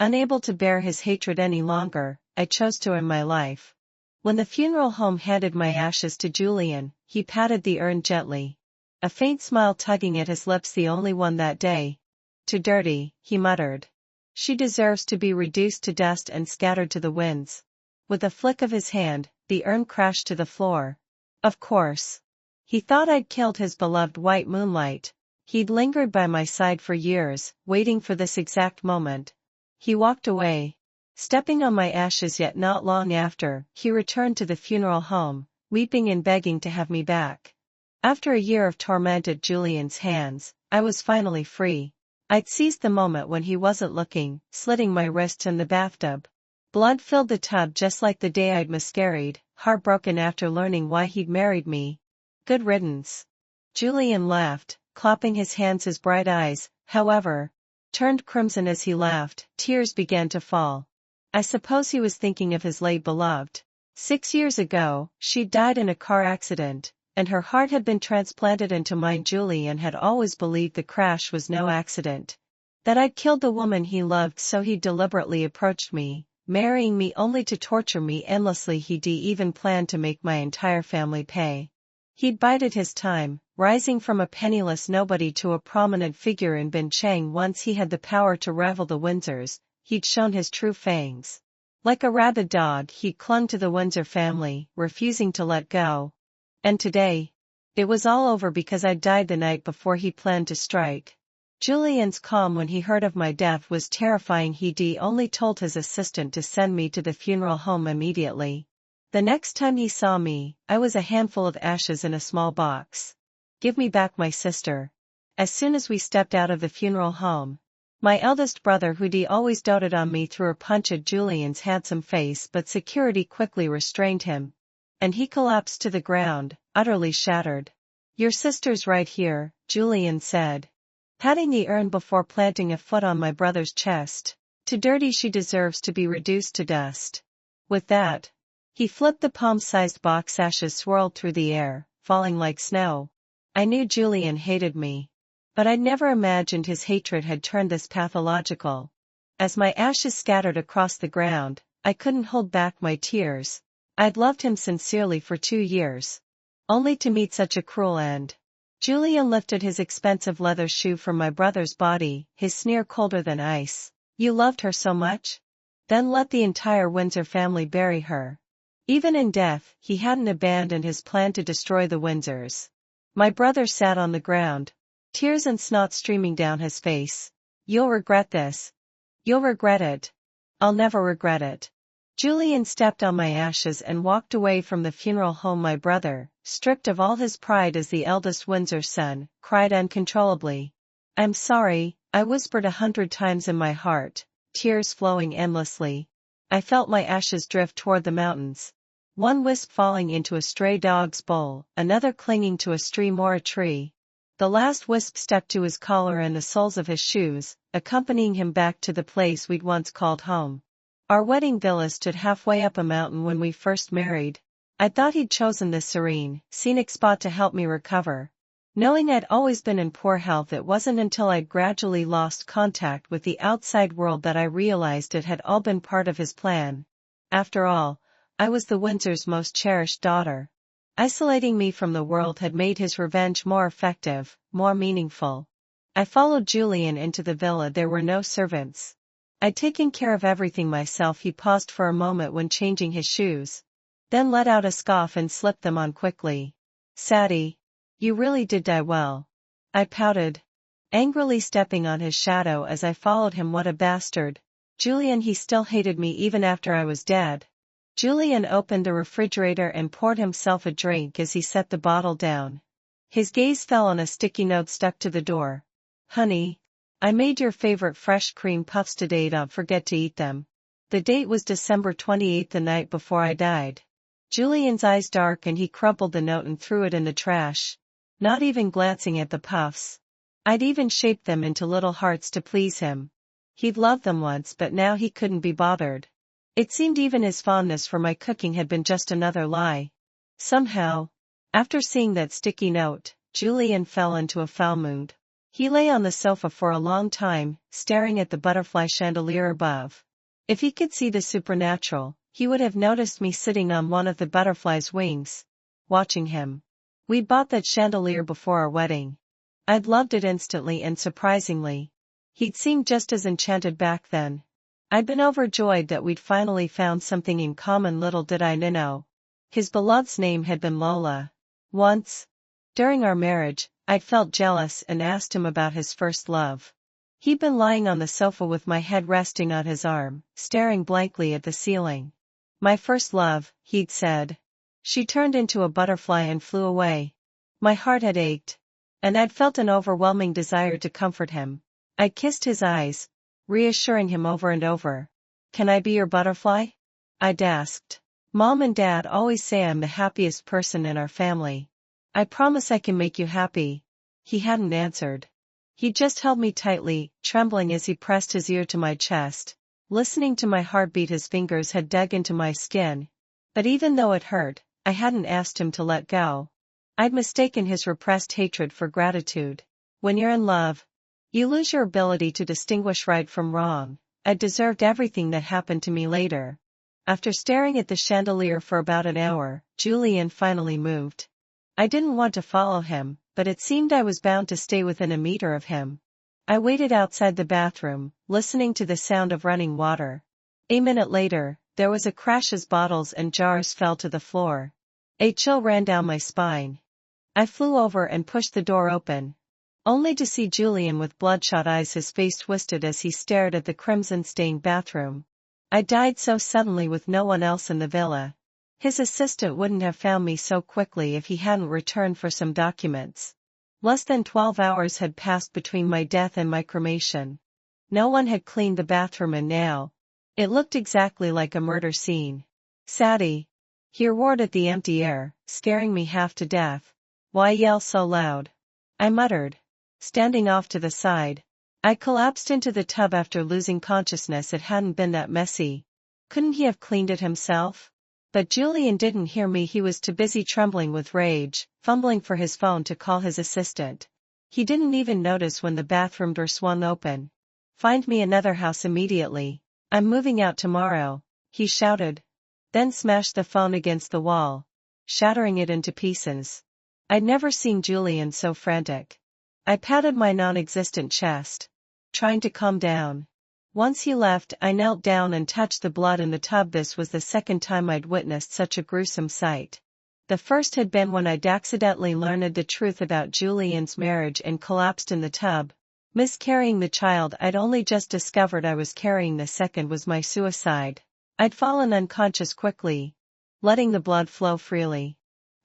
Unable to bear his hatred any longer, I chose to end my life. When the funeral home handed my ashes to Julian, he patted the urn gently, a faint smile tugging at his lips, the only one that day. "Too dirty," he muttered. "She deserves to be reduced to dust and scattered to the winds." With a flick of his hand, the urn crashed to the floor. Of course. He thought I'd killed his beloved white moonlight. He'd lingered by my side for years, waiting for this exact moment. He walked away, stepping on my ashes, yet not long after, he returned to the funeral home, weeping and begging to have me back. After a year of torment at Julian's hands, I was finally free. I'd seized the moment when he wasn't looking, slitting my wrists in the bathtub. Blood filled the tub just like the day I'd miscarried, heartbroken after learning why he'd married me. Good riddance. Julian laughed, clapping his hands. His bright eyes, however, turned crimson as he laughed. Tears began to fall. I suppose he was thinking of his late beloved. 6 years ago, she'd died in a car accident, and her heart had been transplanted into mine. Julian had always believed the crash was no accident. That I'd killed the woman he loved, so he deliberately approached me, marrying me only to torture me endlessly. He'd even planned to make my entire family pay. He'd bided his time, rising from a penniless nobody to a prominent figure in Binchang. Once he had the power to rival the Windsors, he'd shown his true fangs. Like a rabid dog, he clung to the Windsor family, refusing to let go. And today, it was all over because I died the night before he planned to strike. Julian's calm when he heard of my death was terrifying. He'd only told his assistant to send me to the funeral home immediately. The next time he saw me, I was a handful of ashes in a small box. "Give me back my sister." As soon as we stepped out of the funeral home, my eldest brother, who'd always doted on me, threw a punch at Julian's handsome face, but security quickly restrained him, and he collapsed to the ground, utterly shattered. "Your sister's right here," Julian said, patting the urn before planting a foot on my brother's chest. "Too dirty, she deserves to be reduced to dust." With that, he flipped the palm-sized box. Ashes swirled through the air, falling like snow. I knew Julian hated me, but I'd never imagined his hatred had turned this pathological. As my ashes scattered across the ground, I couldn't hold back my tears. I'd loved him sincerely for 2 years, only to meet such a cruel end. Julian lifted his expensive leather shoe from my brother's body, his sneer colder than ice. "You loved her so much? Then let the entire Windsor family bury her." Even in death, he hadn't abandoned his plan to destroy the Windsors. My brother sat on the ground, tears and snot streaming down his face. "You'll regret this. You'll regret it." "I'll never regret it." Julian stepped on my ashes and walked away from the funeral home. My brother, stripped of all his pride as the eldest Windsor son, cried uncontrollably. "I'm sorry," I whispered 100 times in my heart, tears flowing endlessly. I felt my ashes drift toward the mountains. One wisp falling into a stray dog's bowl, another clinging to a stream or a tree. The last wisp stuck to his collar and the soles of his shoes, accompanying him back to the place we'd once called home. Our wedding villa stood halfway up a mountain when we first married. I thought he'd chosen this serene, scenic spot to help me recover. Knowing I'd always been in poor health, it wasn't until I'd gradually lost contact with the outside world that I realized it had all been part of his plan. After all, I was the Windsors' most cherished daughter. Isolating me from the world had made his revenge more effective, more meaningful. I followed Julian into the villa. There were no servants. I'd taken care of everything myself. He paused for a moment when changing his shoes, then let out a scoff and slipped them on quickly. "Sadie, you really did die well." I pouted, angrily stepping on his shadow as I followed him. What a bastard. Julian, he still hated me even after I was dead. Julian opened the refrigerator and poured himself a drink. As he set the bottle down, his gaze fell on a sticky note stuck to the door. "Honey, I made your favorite fresh cream puffs today. Don't forget to eat them." The date was December 28th, the night before I died. Julian's eyes darkened. He crumpled the note and threw it in the trash, not even glancing at the puffs. I'd even shaped them into little hearts to please him. He'd loved them once, but now he couldn't be bothered. It seemed even his fondness for my cooking had been just another lie. Somehow, after seeing that sticky note, Julian fell into a foul mood. He lay on the sofa for a long time, staring at the butterfly chandelier above. If he could see the supernatural, he would have noticed me sitting on one of the butterfly's wings, watching him. We'd bought that chandelier before our wedding. I'd loved it instantly and surprisingly. He'd seemed just as enchanted back then. I'd been overjoyed that we'd finally found something in common. Little did I know. His beloved's name had been Lola. Once, during our marriage, I'd felt jealous and asked him about his first love. He'd been lying on the sofa with my head resting on his arm, staring blankly at the ceiling. My first love, he'd said. She turned into a butterfly and flew away. My heart had ached, and I'd felt an overwhelming desire to comfort him. I kissed his eyes, reassuring him over and over. Can I be your butterfly? I'd asked. Mom and Dad always say I'm the happiest person in our family. I promise I can make you happy. He hadn't answered. He just held me tightly, trembling as he pressed his ear to my chest, listening to my heartbeat. His fingers had dug into my skin. But even though it hurt, I hadn't asked him to let go. I'd mistaken his repressed hatred for gratitude. When you're in love, you lose your ability to distinguish right from wrong. I deserved everything that happened to me later. After staring at the chandelier for about an hour, Julian finally moved. I didn't want to follow him, but it seemed I was bound to stay within a meter of him. I waited outside the bathroom, listening to the sound of running water. A minute later, there was a crash as bottles and jars fell to the floor. A chill ran down my spine. I flew over and pushed the door open, only to see Julian with bloodshot eyes, his face twisted as he stared at the crimson-stained bathroom. I died so suddenly with no one else in the villa. His assistant wouldn't have found me so quickly if he hadn't returned for some documents. Less than 12 hours had passed between my death and my cremation. No one had cleaned the bathroom, and now it looked exactly like a murder scene. Sadie, he roared at the empty air, scaring me half to death. Why yell so loud? I muttered, standing off to the side. I collapsed into the tub after losing consciousness. It hadn't been that messy. Couldn't he have cleaned it himself? But Julian didn't hear me. He was too busy trembling with rage, fumbling for his phone to call his assistant. He didn't even notice when the bathroom door swung open. Find me another house immediately. I'm moving out tomorrow, he shouted. Then smashed the phone against the wall, shattering it into pieces. I'd never seen Julian so frantic. I patted my non-existent chest, trying to calm down. Once he left, I knelt down and touched the blood in the tub. This was the second time I'd witnessed such a gruesome sight. The first had been when I'd accidentally learned the truth about Julian's marriage and collapsed in the tub, miscarrying the child I'd only just discovered I was carrying. The second was my suicide. I'd fallen unconscious quickly, letting the blood flow freely.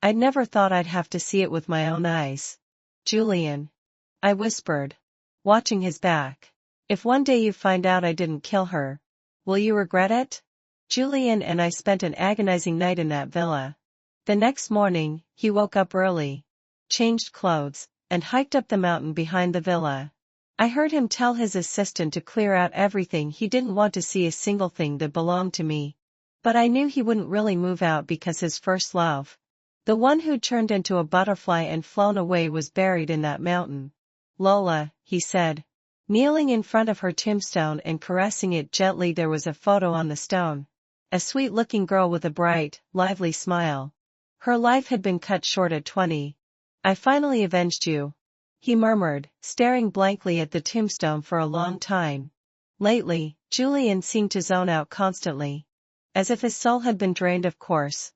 I'd never thought I'd have to see it with my own eyes. Julian, I whispered, watching his back. If one day you find out I didn't kill her, will you regret it? Julian and I spent an agonizing night in that villa. The next morning, he woke up early, changed clothes, and hiked up the mountain behind the villa. I heard him tell his assistant to clear out everything. He didn't want to see a single thing that belonged to me. But I knew he wouldn't really move out because his first love, the one who turned into a butterfly and flown away, was buried in that mountain. Lola, he said, kneeling in front of her tombstone and caressing it gently. There was a photo on the stone. A sweet-looking girl with a bright, lively smile. Her life had been cut short at 20. I finally avenged you, he murmured, staring blankly at the tombstone for a long time. Lately, Julian seemed to zone out constantly, as if his soul had been drained. Of course,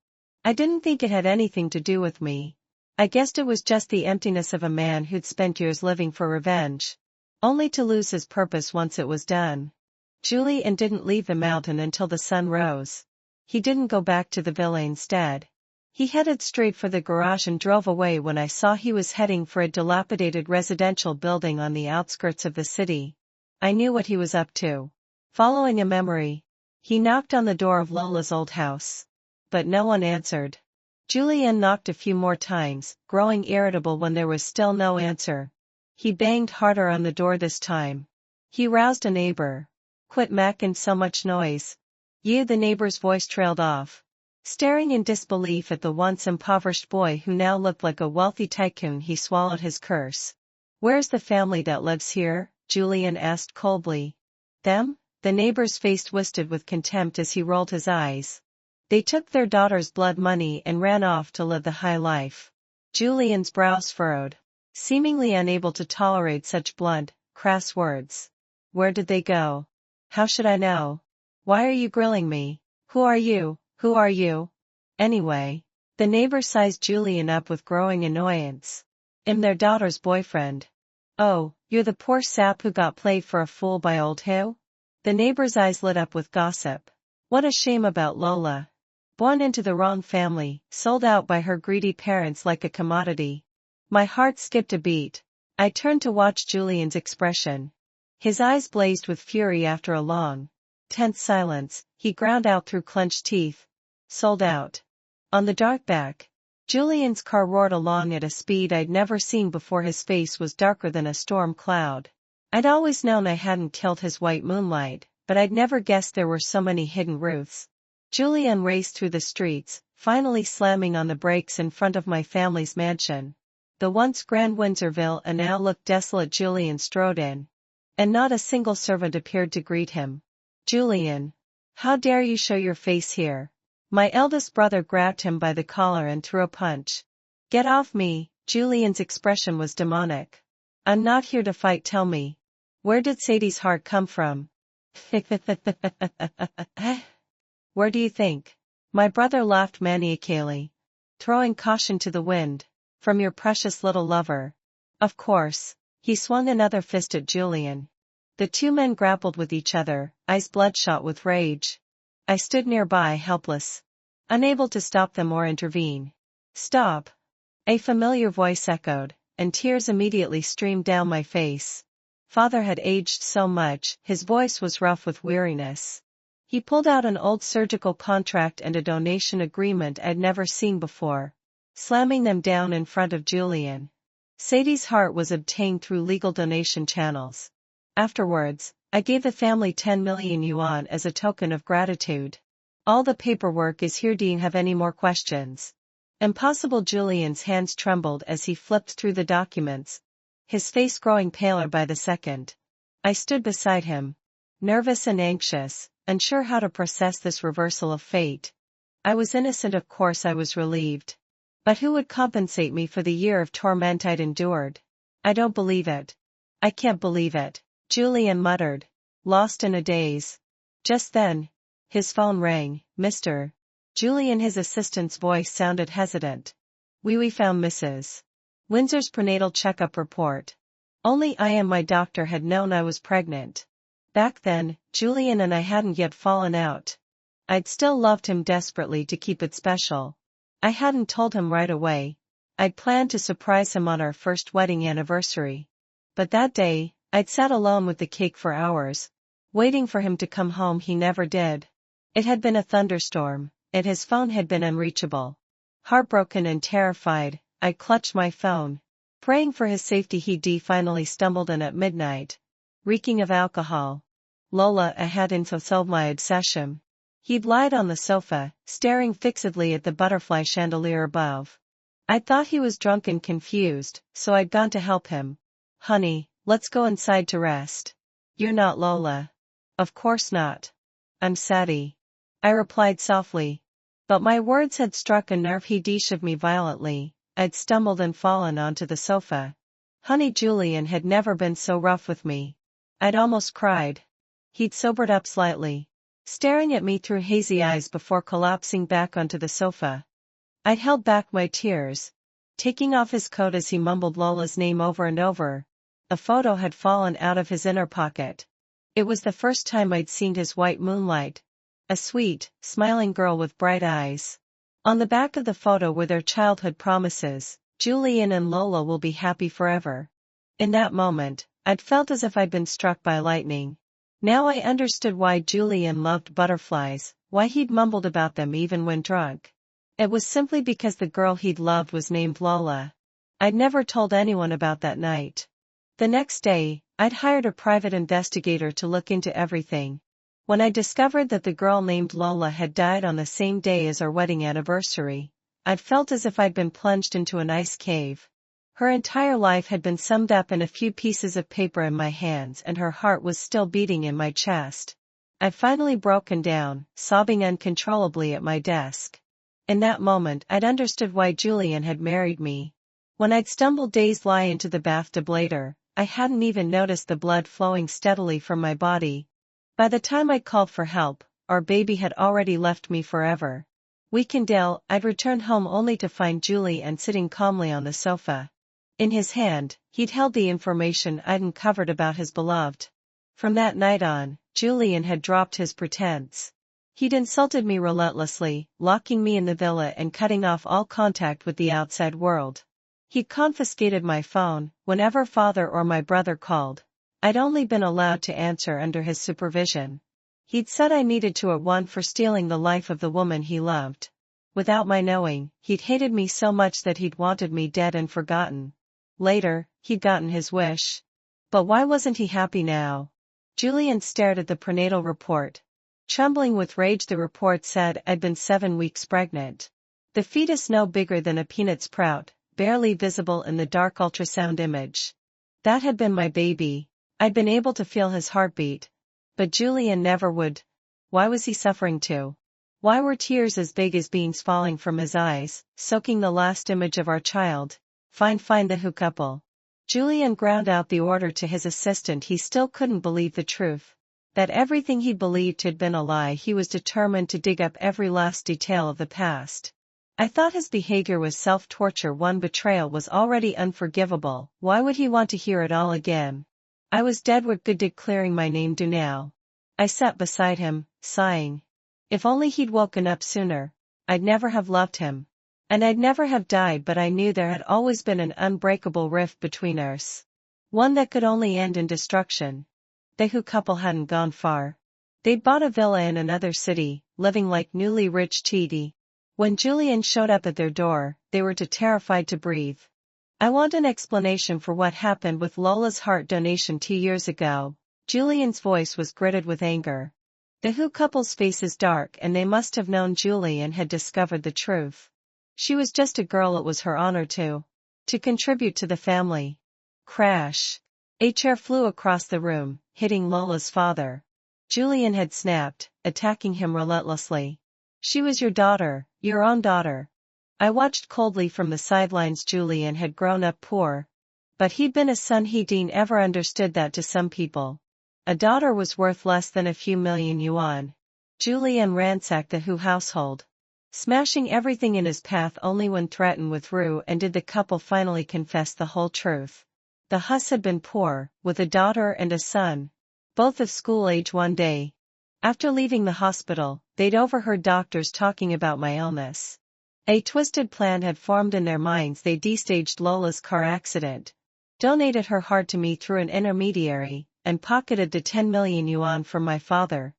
I didn't think it had anything to do with me. I guessed it was just the emptiness of a man who'd spent years living for revenge, only to lose his purpose once it was done. Julian didn't leave the mountain until the sun rose. He didn't go back to the villa. Instead, he headed straight for the garage and drove away. When I saw he was heading for a dilapidated residential building on the outskirts of the city, I knew what he was up to. Following a memory, he knocked on the door of Lola's old house. But no one answered. Julian knocked a few more times, growing irritable when there was still no answer. He banged harder on the door this time. He roused a neighbor. Quit making so much noise. You. The neighbor's voice trailed off. Staring in disbelief at the once impoverished boy who now looked like a wealthy tycoon, he swallowed his curse. Where's the family that lives here? Julian asked coldly. Them? The neighbor's face twisted with contempt as he rolled his eyes. They took their daughter's blood money and ran off to live the high life. Julian's brows furrowed, seemingly unable to tolerate such blunt, crass words. Where did they go? How should I know? Why are you grilling me? Who are you? Who are you? Anyway. The neighbor sized Julian up with growing annoyance. I'm their daughter's boyfriend. Oh, you're the poor sap who got played for a fool by old who? The neighbor's eyes lit up with gossip. What a shame about Lola. Born into the wrong family, sold out by her greedy parents like a commodity. My heart skipped a beat. I turned to watch Julian's expression. His eyes blazed with fury after a long, tense silence. He ground out through clenched teeth. Sold out. On the dark back. Julian's car roared along at a speed I'd never seen before. His face was darker than a storm cloud. I'd always known I hadn't killed his white moonlight, but I'd never guessed there were so many hidden Ruths. Julian raced through the streets, finally slamming on the brakes in front of my family's mansion. The once grand Windsorville and now looked desolate. Julian strode in. And not a single servant appeared to greet him. Julian. How dare you show your face here? My eldest brother grabbed him by the collar and threw a punch. Get off me. Julian's expression was demonic. I'm not here to fight. Tell me. Where did Sadie's heart come from? Where do you think? My brother laughed maniacally, throwing caution to the wind. From your precious little lover. Of course. He swung another fist at Julian. The two men grappled with each other, eyes bloodshot with rage. I stood nearby helpless, unable to stop them or intervene. Stop! A familiar voice echoed, and tears immediately streamed down my face. Father had aged so much, his voice was rough with weariness. He pulled out an old surgical contract and a donation agreement I'd never seen before, slamming them down in front of Julian. Sadie's heart was obtained through legal donation channels. Afterwards, I gave the family 10 million yuan as a token of gratitude. All the paperwork is here. Do you have any more questions? Impossible. Julian's hands trembled as he flipped through the documents, his face growing paler by the second. I stood beside him, nervous and anxious, unsure how to process this reversal of fate. I was innocent. Of course I was relieved. But who would compensate me for the year of torment I'd endured? I don't believe it. I can't believe it. Julian muttered, lost in a daze. Just then, his phone rang. Mr. Julian. His assistant's voice sounded hesitant. We found Mrs. Windsor's prenatal checkup report. Only I and my doctor had known I was pregnant. Back then, Julian and I hadn't yet fallen out. I'd still loved him desperately to keep it special. I hadn't told him right away. I'd planned to surprise him on our first wedding anniversary. But that day, I'd sat alone with the cake for hours, waiting for him to come home. He never did. It had been a thunderstorm, and his phone had been unreachable. Heartbroken and terrified, I clutched my phone, praying for his safety. He finally stumbled in at midnight, reeking of alcohol. Lola, I had fulfilled my obsession. He'd lied on the sofa, staring fixedly at the butterfly chandelier above. I'd thought he was drunk and confused, so I'd gone to help him. Honey, let's go inside to rest. You're not Lola. Of course not. I'm Sadie. I replied softly. But my words had struck a nerve. He shoved me violently. I'd stumbled and fallen onto the sofa. Honey, Julian had never been so rough with me. I'd almost cried. He'd sobered up slightly, staring at me through hazy eyes before collapsing back onto the sofa. I'd held back my tears, taking off his coat as he mumbled Lola's name over and over. A photo had fallen out of his inner pocket. It was the first time I'd seen his white moonlight. A sweet, smiling girl with bright eyes. On the back of the photo were their childhood promises. Julian and Lola will be happy forever. In that moment, I'd felt as if I'd been struck by lightning. Now I understood why Julian loved butterflies, why he'd mumbled about them even when drunk. It was simply because the girl he'd loved was named Lola. I'd never told anyone about that night. The next day, I'd hired a private investigator to look into everything. When I discovered that the girl named Lola had died on the same day as our wedding anniversary, I'd felt as if I'd been plunged into an ice cave. Her entire life had been summed up in a few pieces of paper in my hands, and her heart was still beating in my chest. I'd finally broken down, sobbing uncontrollably at my desk. In that moment I'd understood why Julian had married me. When I'd stumbled dazed into the bathtub later, I hadn't even noticed the blood flowing steadily from my body. By the time I'd called for help, our baby had already left me forever. Weakened ill, I'd returned home only to find Julian sitting calmly on the sofa. In his hand, he'd held the information I'd uncovered about his beloved. From that night on, Julian had dropped his pretense. He'd insulted me relentlessly, locking me in the villa and cutting off all contact with the outside world. He'd confiscated my phone. Whenever father or my brother called, I'd only been allowed to answer under his supervision. He'd said I needed to at one for stealing the life of the woman he loved. Without my knowing, he'd hated me so much that he'd wanted me dead and forgotten. Later, he'd gotten his wish. But why wasn't he happy now? Julian stared at the prenatal report. Trembling with rage, the report said I'd been 7 weeks pregnant. The fetus no bigger than a peanut sprout, barely visible in the dark ultrasound image. That had been my baby. I'd been able to feel his heartbeat. But Julian never would. Why was he suffering too? Why were tears as big as beans falling from his eyes, soaking the last image of our child? Find the Who couple. Julian ground out the order to his assistant. He still couldn't believe the truth. That everything he believed had been a lie. He was determined to dig up every last detail of the past. I thought his behavior was self-torture. One betrayal was already unforgivable. Why would he want to hear it all again? I was dead. What good did clearing my name do now? I sat beside him, sighing. If only he'd woken up sooner. I'd never have loved him. And I'd never have died, but I knew there had always been an unbreakable rift between us. One that could only end in destruction. The Who couple hadn't gone far. They'd bought a villa in another city, living like newly rich cheaty. When Julian showed up at their door, they were too terrified to breathe. I want an explanation for what happened with Lola's heart donation 2 years ago. Julian's voice was gritted with anger. The Who couple's face is dark, and they must have known Julian had discovered the truth. She was just a girl. It was her honor to contribute to the family. Crash. A chair flew across the room, hitting Lola's father. Julian had snapped, attacking him relentlessly. She was your daughter, your own daughter. I watched coldly from the sidelines. Julian had grown up poor. But he'd been a son. He'd ever understood that to some people, a daughter was worth less than a few million yuan. Julian ransacked the Who household, smashing everything in his path. Only when threatened with Ru and did the couple finally confess the whole truth. The Hus had been poor, with a daughter and a son, both of school age. One day, after leaving the hospital, they'd overheard doctors talking about my illness. A twisted plan had formed in their minds. They destaged Lola's car accident, donated her heart to me through an intermediary, and pocketed the 10 million yuan from my father.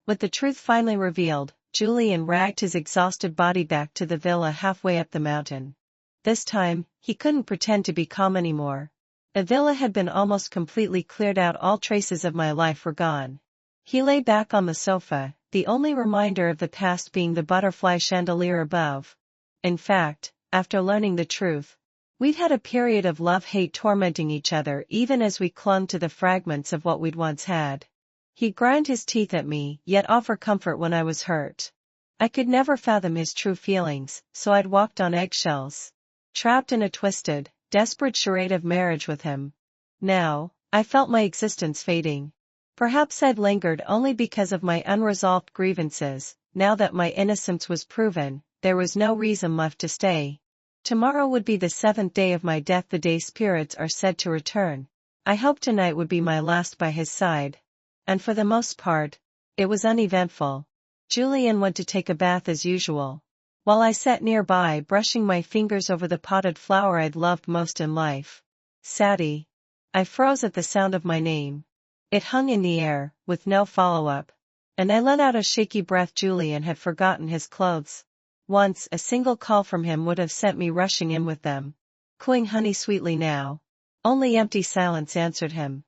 With the truth finally revealed, Julian dragged his exhausted body back to the villa halfway up the mountain. This time, he couldn't pretend to be calm anymore. The villa had been almost completely cleared out. All traces of my life were gone. He lay back on the sofa, the only reminder of the past being the butterfly chandelier above. In fact, after learning the truth, we'd had a period of love-hate, tormenting each other even as we clung to the fragments of what we'd once had. He'd grind his teeth at me, yet offer comfort when I was hurt. I could never fathom his true feelings, so I'd walked on eggshells, trapped in a twisted, desperate charade of marriage with him. Now, I felt my existence fading. Perhaps I'd lingered only because of my unresolved grievances. Now that my innocence was proven, there was no reason left to stay. Tomorrow would be the 7th day of my death, the day spirits are said to return. I hoped tonight would be my last by his side. And for the most part, it was uneventful. Julian went to take a bath as usual, while I sat nearby brushing my fingers over the potted flower I'd loved most in life. Sadie. I froze at the sound of my name. It hung in the air, with no follow-up. And I let out a shaky breath. Julian had forgotten his clothes. Once, a single call from him would have sent me rushing in with them, cooing honey sweetly. Now, only empty silence answered him.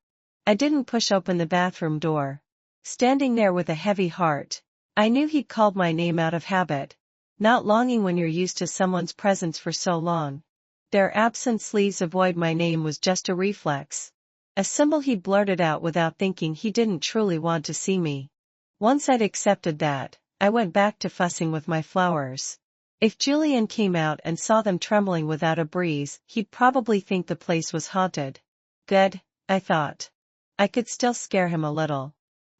I didn't push open the bathroom door. Standing there with a heavy heart, I knew he'd called my name out of habit. Not longing when you're used to someone's presence for so long. their absent sleeves avoid my name was just a reflex. A symbol he'd blurted out without thinking he didn't truly want to see me. Once I'd accepted that, I went back to fussing with my flowers. If Julian came out and saw them trembling without a breeze, he'd probably think the place was haunted. Good, I thought. I could still scare him a little.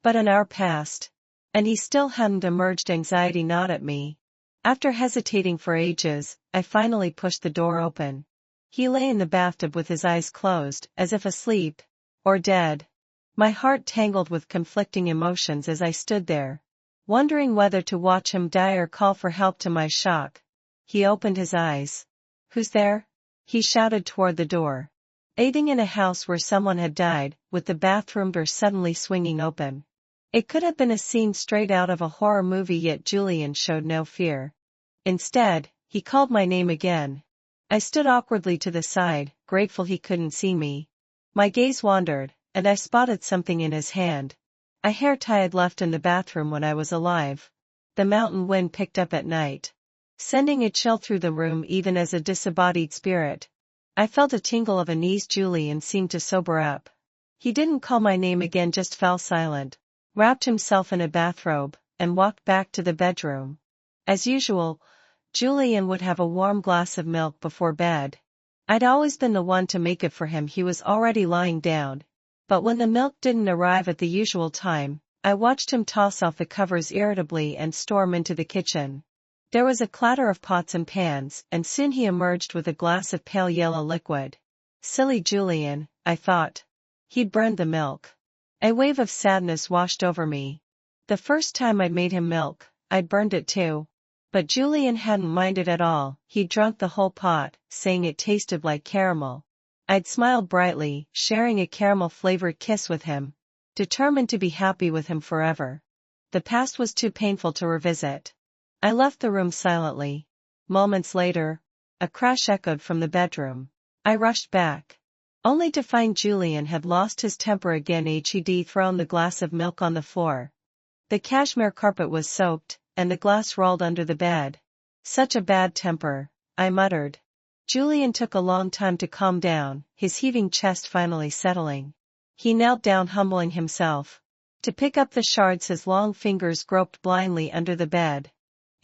But an hour passed. And he still hadn't emerged. Anxiety gnawed at me. After hesitating for ages, I finally pushed the door open. He lay in the bathtub with his eyes closed, as if asleep. Or dead. My heart tangled with conflicting emotions as I stood there, wondering whether to watch him die or call for help. To my shock, he opened his eyes. "Who's there?" he shouted toward the door. Aiding in a house where someone had died, with the bathroom door suddenly swinging open. It could have been a scene straight out of a horror movie, yet Julian showed no fear. Instead, he called my name again. I stood awkwardly to the side, grateful he couldn't see me. My gaze wandered, and I spotted something in his hand. A hair tie I'd left in the bathroom when I was alive. The mountain wind picked up at night, sending a chill through the room even as a disembodied spirit. I felt a tingle of unease. Julian seemed to sober up. He didn't call my name again, just fell silent, wrapped himself in a bathrobe, and walked back to the bedroom. As usual, Julian would have a warm glass of milk before bed. I'd always been the one to make it for him. He was already lying down. But when the milk didn't arrive at the usual time, I watched him toss off the covers irritably and storm into the kitchen. There was a clatter of pots and pans, and soon he emerged with a glass of pale yellow liquid. Silly Julian, I thought. He'd burned the milk. A wave of sadness washed over me. The first time I'd made him milk, I'd burned it too. But Julian hadn't minded at all. He'd drunk the whole pot, saying it tasted like caramel. I'd smiled brightly, sharing a caramel-flavored kiss with him, determined to be happy with him forever. The past was too painful to revisit. I left the room silently. Moments later, a crash echoed from the bedroom. I rushed back, only to find Julian had lost his temper again. He'd thrown the glass of milk on the floor. The cashmere carpet was soaked, and the glass rolled under the bed. Such a bad temper, I muttered. Julian took a long time to calm down, his heaving chest finally settling. He knelt down, humbling himself. To pick up the shards, his long fingers groped blindly under the bed.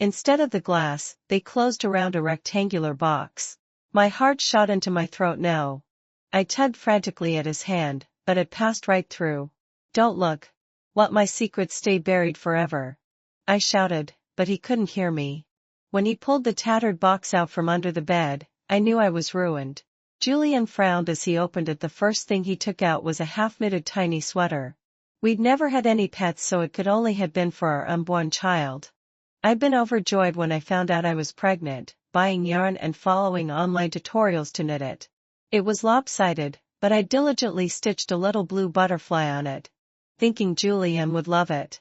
Instead of the glass, they closed around a rectangular box. My heart shot into my throat. No. I tugged frantically at his hand, but it passed right through. "Don't look. Let my secrets stay buried forever," I shouted, but he couldn't hear me. When he pulled the tattered box out from under the bed, I knew I was ruined. Julian frowned as he opened it. The first thing he took out was a half-knitted tiny sweater. We'd never had any pets, so it could only have been for our unborn child. I'd been overjoyed when I found out I was pregnant, buying yarn and following online tutorials to knit it. It was lopsided, but I diligently stitched a little blue butterfly on it, thinking Julian would love it.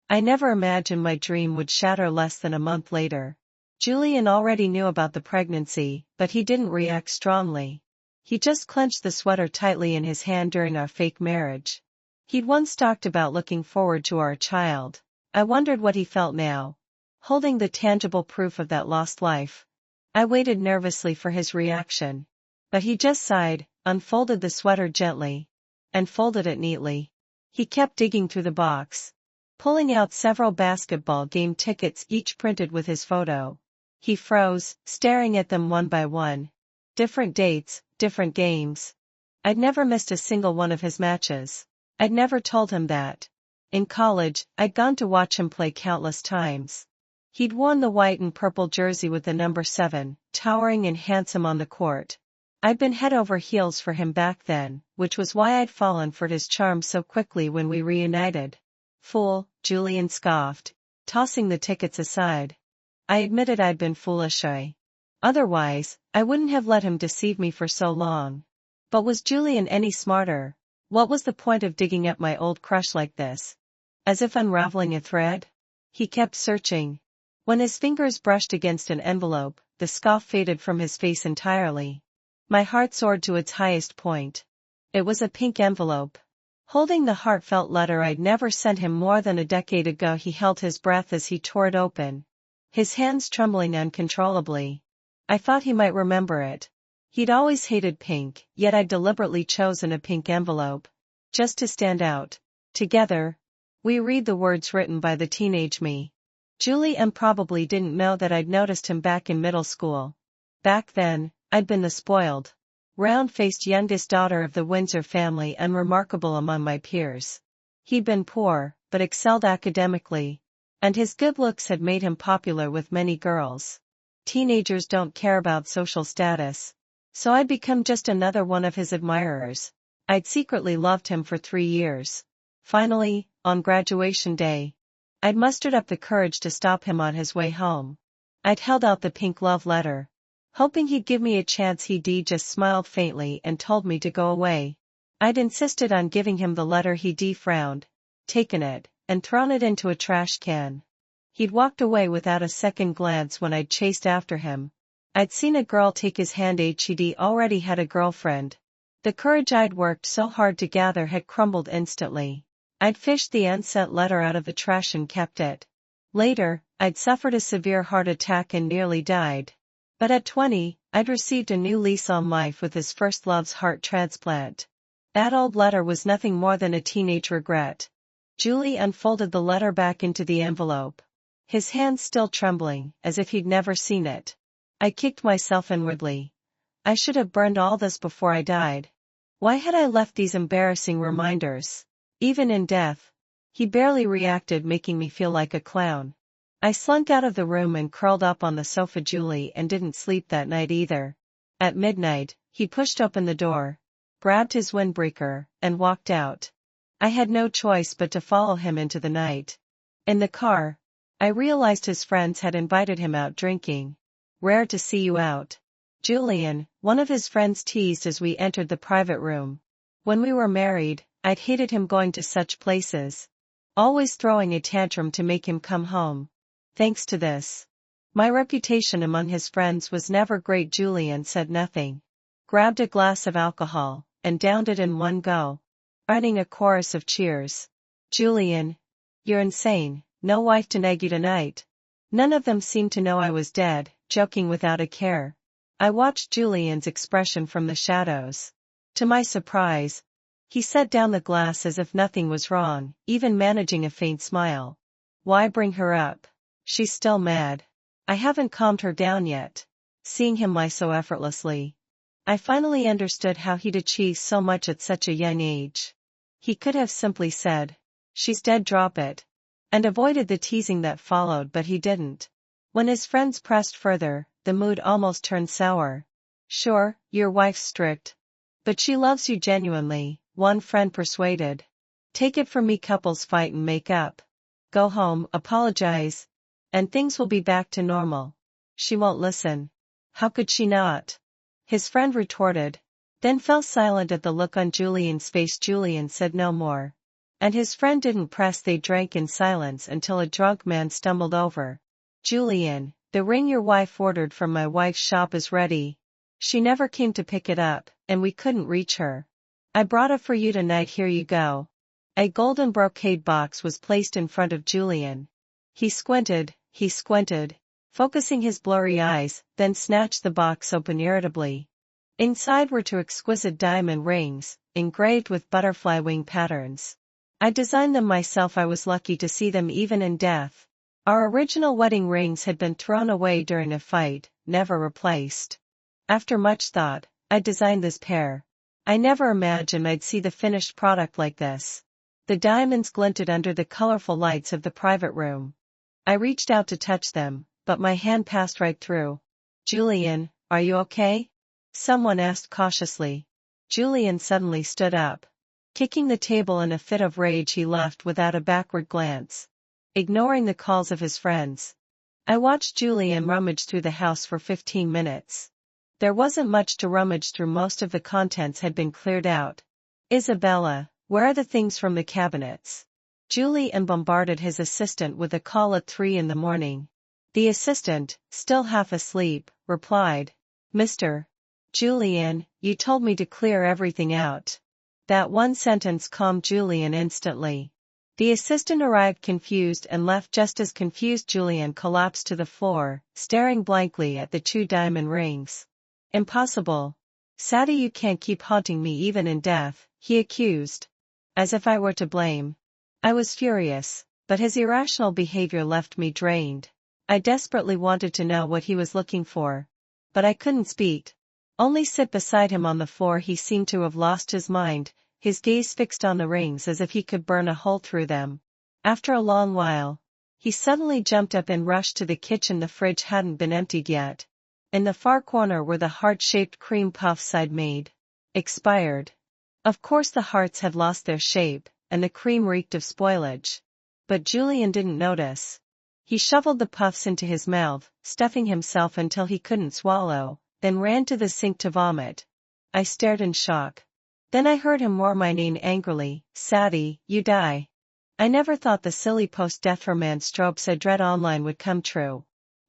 I never imagined my dream would shatter less than a month later. Julian already knew about the pregnancy, but he didn't react strongly. He just clenched the sweater tightly in his hand during our fake marriage. He'd once talked about looking forward to our child. I wondered what he felt now, holding the tangible proof of that lost life. I waited nervously for his reaction. But he just sighed, unfolded the sweater gently, and folded it neatly. He kept digging through the box, pulling out several basketball game tickets, each printed with his photo. He froze, staring at them one by one. Different dates, different games. I'd never missed a single one of his matches. I'd never told him that. In college, I'd gone to watch him play countless times. He'd worn the white and purple jersey with the number 7, towering and handsome on the court. I'd been head over heels for him back then, which was why I'd fallen for his charm so quickly when we reunited. "Fool," Julian scoffed, tossing the tickets aside. I admitted I'd been foolish. Otherwise, I wouldn't have let him deceive me for so long. But was Julian any smarter? What was the point of digging up my old crush like this? As if unraveling a thread? He kept searching. When his fingers brushed against an envelope, the scoff faded from his face entirely. My heart soared to its highest point. It was a pink envelope, holding the heartfelt letter I'd never sent him more than a decade ago. He held his breath as he tore it open, his hands trembling uncontrollably. I thought he might remember it. He'd always hated pink, yet I'd deliberately chosen a pink envelope. Just to stand out. Together, we read the words written by the teenage me. Julian probably didn't know that I'd noticed him back in middle school. Back then, I'd been the spoiled, round-faced youngest daughter of the Windsor family, unremarkable among my peers. He'd been poor, but excelled academically, and his good looks had made him popular with many girls. Teenagers don't care about social status, so I'd become just another one of his admirers. I'd secretly loved him for 3 years. Finally, on graduation day, I'd mustered up the courage to stop him on his way home. I'd held out the pink love letter, hoping he'd give me a chance. He'd just smiled faintly and told me to go away. I'd insisted on giving him the letter. He'd frowned, taken it, and thrown it into a trash can. He'd walked away without a second glance when I'd chased after him. I'd seen a girl take his hand. He'd already had a girlfriend. The courage I'd worked so hard to gather had crumbled instantly. I'd fished the unsent letter out of the trash and kept it. Later, I'd suffered a severe heart attack and nearly died. But at 20, I'd received a new lease on life with his first love's heart transplant. That old letter was nothing more than a teenage regret. Julie unfolded the letter back into the envelope, his hands still trembling, as if he'd never seen it. I kicked myself inwardly. I should have burned all this before I died. Why had I left these embarrassing reminders? Even in death. He barely reacted, making me feel like a clown. I slunk out of the room and curled up on the sofa. Julie and didn't sleep that night either. At midnight, he pushed open the door, grabbed his windbreaker, and walked out. I had no choice but to follow him into the night. In the car, I realized his friends had invited him out drinking. Rare to see you out, Julian, one of his friends teased as we entered the private room. When we were married, I'd hated him going to such places, always throwing a tantrum to make him come home. Thanks to this, my reputation among his friends was never great. Julian said nothing, grabbed a glass of alcohol, and downed it in one go, uttering a chorus of cheers. Julian, you're insane, no wife to nag you tonight. None of them seemed to know I was dead, joking without a care. I watched Julian's expression from the shadows. To my surprise, he set down the glass as if nothing was wrong, even managing a faint smile. Why bring her up? She's still mad. I haven't calmed her down yet. Seeing him lie so effortlessly, I finally understood how he'd achieved so much at such a young age. He could have simply said, "She's dead, drop it," and avoided the teasing that followed, but he didn't. When his friends pressed further, the mood almost turned sour. Sure, your wife's strict, but she loves you genuinely, one friend persuaded. Take it from me, couples fight and make up. Go home, apologize, and things will be back to normal. She won't listen. How could she not? His friend retorted, then fell silent at the look on Julian's face. Julian said no more, and his friend didn't press. They drank in silence until a drunk man stumbled over. Julian, the ring your wife ordered from my wife's shop is ready. She never came to pick it up, and we couldn't reach her. I brought it for you tonight, here you go. A golden brocade box was placed in front of Julian. He squinted, focusing his blurry eyes, then snatched the box open irritably. Inside were 2 exquisite diamond rings, engraved with butterfly wing patterns. I designed them myself. I was lucky to see them even in death. Our original wedding rings had been thrown away during a fight, never replaced. After much thought, I designed this pair. I never imagined I'd see the finished product like this. The diamonds glinted under the colorful lights of the private room. I reached out to touch them, but my hand passed right through. Julian, are you okay? Someone asked cautiously. Julian suddenly stood up. Kicking the table in a fit of rage, he left without a backward glance, ignoring the calls of his friends. I watched Julian rummage through the house for 15 minutes. There wasn't much to rummage through. Most of the contents had been cleared out. Isabella, where are the things from the cabinets? Julian bombarded his assistant with a call at 3 in the morning. The assistant, still half asleep, replied, "Mr. Julian, you told me to clear everything out." That one sentence calmed Julian instantly. The assistant arrived confused and left just as confused. Julian collapsed to the floor, staring blankly at the 2 diamond rings. Impossible, "Sadie, you can't keep haunting me even in death," he accused. As if I were to blame. I was furious, but his irrational behavior left me drained. I desperately wanted to know what he was looking for. But I couldn't speak. Only sit beside him on the floor. He seemed to have lost his mind, his gaze fixed on the rings as if he could burn a hole through them. After a long while, he suddenly jumped up and rushed to the kitchen. The fridge hadn't been emptied yet. In the far corner were the heart-shaped cream puffs I'd made. Expired. Of course the hearts had lost their shape, and the cream reeked of spoilage. But Julian didn't notice. He shoveled the puffs into his mouth, stuffing himself until he couldn't swallow, then ran to the sink to vomit. I stared in shock. Then I heard him roar my name angrily, "Sadie, you die." I never thought the silly post-death romance tropes I'd read online would come true.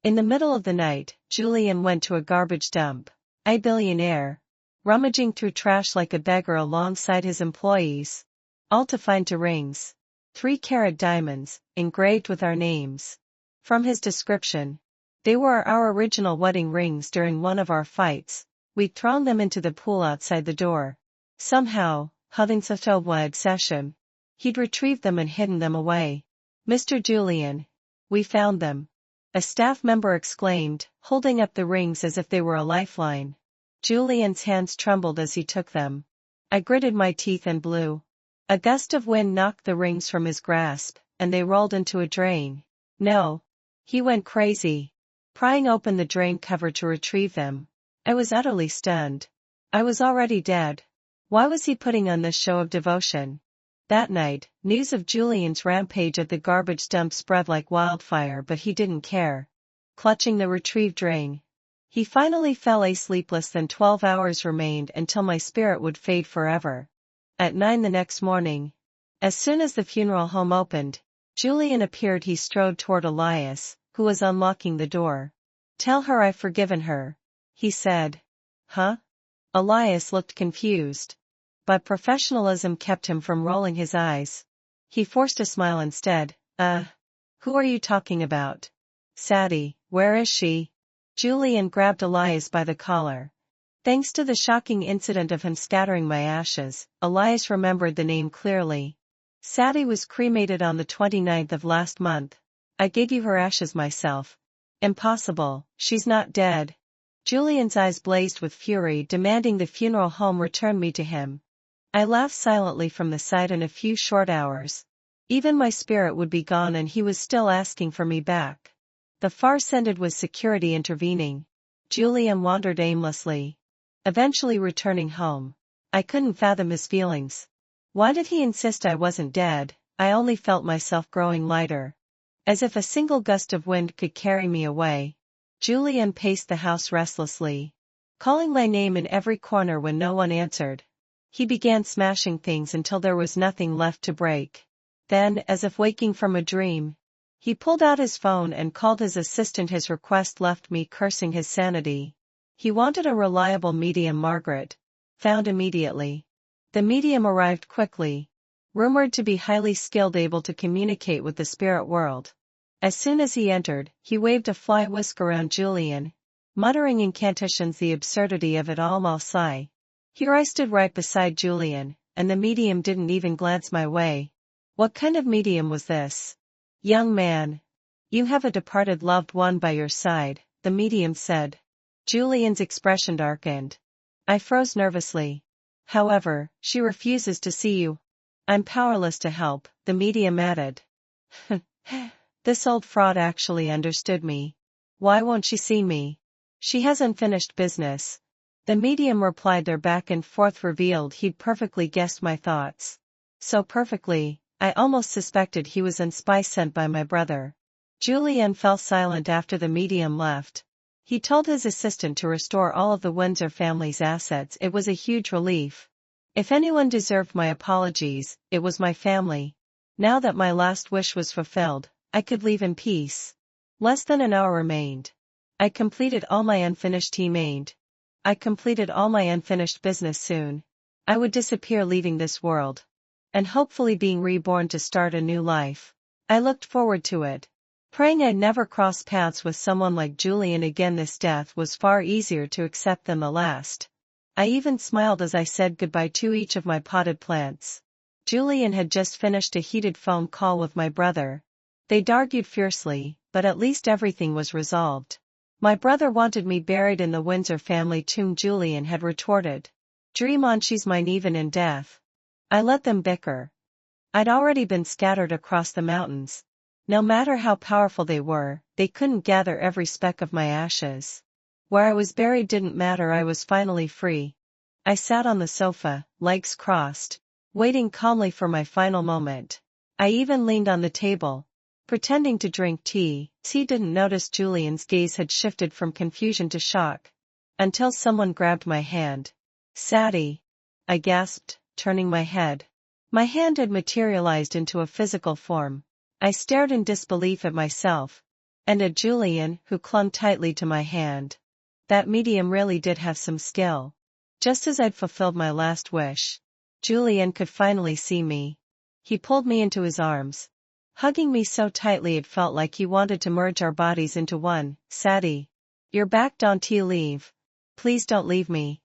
In the middle of the night, Julian went to a garbage dump. A billionaire. Rummaging through trash like a beggar alongside his employees. All to find 2 rings. 3-carat diamonds, engraved with our names. From his description, they were our original wedding rings. During one of our fights, we'd thrown them into the pool outside the door. Somehow, having such a wide session, he'd retrieved them and hidden them away. "Mr. Julian, we found them," a staff member exclaimed, holding up the rings as if they were a lifeline. Julian's hands trembled as he took them. I gritted my teeth and blew. A gust of wind knocked the rings from his grasp, and they rolled into a drain. "No." He went crazy, prying open the drain cover to retrieve them. I was utterly stunned. I was already dead. Why was he putting on this show of devotion? That night, news of Julian's rampage at the garbage dump spread like wildfire, but he didn't care. Clutching the retrieved drain, he finally fell asleep. Less than 12 hours remained until my spirit would fade forever. At 9 the next morning, as soon as the funeral home opened, Julian appeared. He strode toward Elias, who was unlocking the door. "Tell her I've forgiven her," he said. "Huh?" Elias looked confused. But professionalism kept him from rolling his eyes. He forced a smile instead. Who are you talking about?" "Sadie, where is she?" Julian grabbed Elias by the collar. Thanks to the shocking incident of him scattering my ashes, Elias remembered the name clearly. "Sadie was cremated on the 29th of last month. I gave you her ashes myself." "Impossible, she's not dead." Julian's eyes blazed with fury, demanding the funeral home return me to him. I laughed silently from the sight. In a few short hours, even my spirit would be gone, and he was still asking for me back. The farce ended with security intervening. Julian wandered aimlessly, eventually returning home. I couldn't fathom his feelings. Why did he insist I wasn't dead? I only felt myself growing lighter. As if a single gust of wind could carry me away. Julian paced the house restlessly, calling my name in every corner. When no one answered, he began smashing things until there was nothing left to break. Then, as if waking from a dream, he pulled out his phone and called his assistant. His request left me cursing his sanity. He wanted a reliable medium. Margaret. Found immediately. The medium arrived quickly, rumored to be highly skilled, able to communicate with the spirit world. As soon as he entered, he waved a fly whisk around Julian, muttering incantations. The absurdity of it all. Sigh. Here I stood right beside Julian, and the medium didn't even glance my way. What kind of medium was this? "Young man, you have a departed loved one by your side," the medium said. Julian's expression darkened. I froze nervously. "However, she refuses to see you." "I'm powerless to help," the medium added. This old fraud actually understood me. "Why won't she see me?" "She has unfinished business," the medium replied. Their back and forth revealed he'd perfectly guessed my thoughts. So perfectly, I almost suspected he was an spy sent by my brother. Julian fell silent after the medium left. He told his assistant to restore all of the Windsor family's assets. It was a huge relief. If anyone deserved my apologies, it was my family. Now that my last wish was fulfilled, I could leave in peace. Less than an hour remained. I completed all my unfinished business. Soon I would disappear, leaving this world, and hopefully being reborn to start a new life. I looked forward to it, praying I'd never cross paths with someone like Julian again. This death was far easier to accept than the last. I even smiled as I said goodbye to each of my potted plants. Julian had just finished a heated phone call with my brother. They'd argued fiercely, but at least everything was resolved. My brother wanted me buried in the Windsor family tomb. Julian had retorted. Dream on, she's mine even in death. I let them bicker. I'd already been scattered across the mountains. No matter how powerful they were, they couldn't gather every speck of my ashes. Where I was buried didn't matter. I was finally free. I sat on the sofa, legs crossed, waiting calmly for my final moment. I even leaned on the table, pretending to drink tea. He didn't notice Julian's gaze had shifted from confusion to shock, until someone grabbed my hand. Sadie, I gasped, turning my head. My hand had materialized into a physical form. I stared in disbelief at myself, and at Julian, who clung tightly to my hand. That medium really did have some skill. Just as I'd fulfilled my last wish, Julian could finally see me. He pulled me into his arms, hugging me so tightly it felt like he wanted to merge our bodies into one. Sadie, you're back. Don't you leave. Please don't leave me.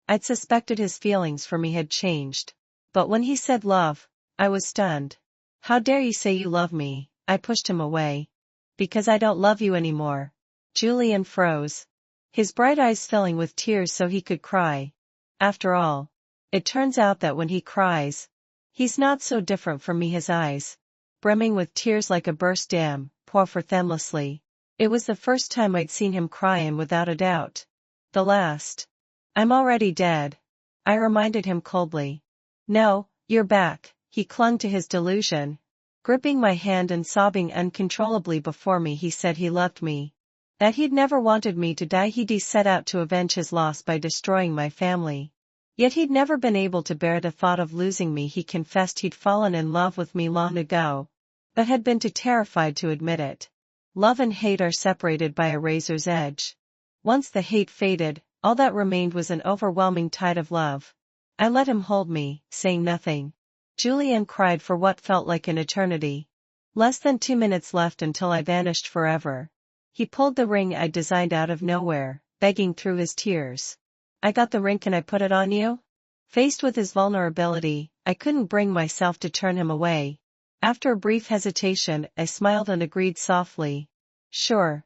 I'd suspected his feelings for me had changed. But when he said love, I was stunned. How dare you say you love me? I pushed him away. Because I don't love you anymore. Julian froze, his bright eyes filling with tears so he could cry. After all, it turns out that when he cries, he's not so different from me. His eyes, brimming with tears like a burst dam, pour forth endlessly. It was the first time I'd seen him cry, and without a doubt, the last. I'm already dead, I reminded him coldly. No, you're back. He clung to his delusion, gripping my hand and sobbing uncontrollably before me. He said he loved me, that he'd never wanted me to die. He'd set out to avenge his loss by destroying my family. Yet he'd never been able to bear the thought of losing me. He confessed he'd fallen in love with me long ago, but had been too terrified to admit it. Love and hate are separated by a razor's edge. Once the hate faded, all that remained was an overwhelming tide of love. I let him hold me, saying nothing. Julian cried for what felt like an eternity. Less than 2 minutes left until I vanished forever. He pulled the ring I'd designed out of nowhere, begging through his tears. I got the ring. Can I put it on you? Faced with his vulnerability, I couldn't bring myself to turn him away. After a brief hesitation, I smiled and agreed softly. Sure.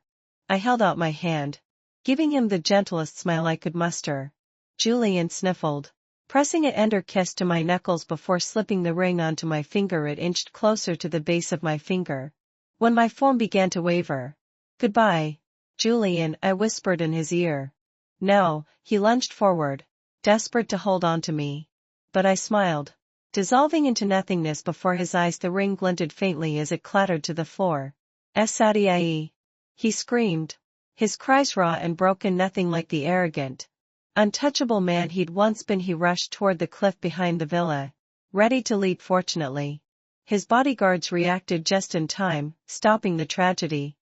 I held out my hand, giving him the gentlest smile I could muster. Julian sniffled, pressing a tender kiss to my knuckles before slipping the ring onto my finger. It inched closer to the base of my finger, when my form began to waver. Goodbye, Julian, I whispered in his ear. No, he lunged forward, desperate to hold on to me. But I smiled, dissolving into nothingness before his eyes. The ring glinted faintly as it clattered to the floor. Sadie, he screamed, his cries raw and broken. Nothing like the arrogant, untouchable man he'd once been. He rushed toward the cliff behind the villa, ready to leap. Fortunately, his bodyguards reacted just in time, stopping the tragedy.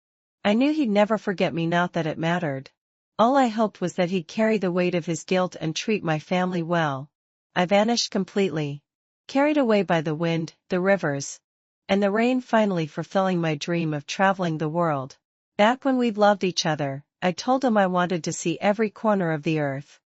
I knew he'd never forget me, not that it mattered. All I hoped was that he'd carry the weight of his guilt and treat my family well. I vanished completely, carried away by the wind, the rivers, and the rain, finally fulfilling my dream of traveling the world. Back when we'd loved each other, I told him I wanted to see every corner of the earth.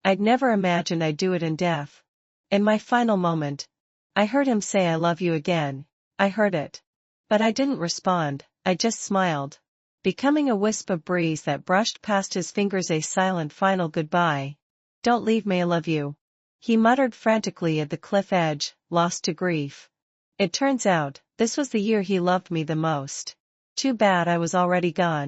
I'd never imagined I'd do it in death. In my final moment, I heard him say I love you again. I heard it. But I didn't respond, I just smiled, becoming a wisp of breeze that brushed past his fingers. A silent final goodbye. Don't leave me, I love you, he muttered frantically at the cliff edge, lost to grief. It turns out, this was the year he loved me the most. Too bad I was already gone.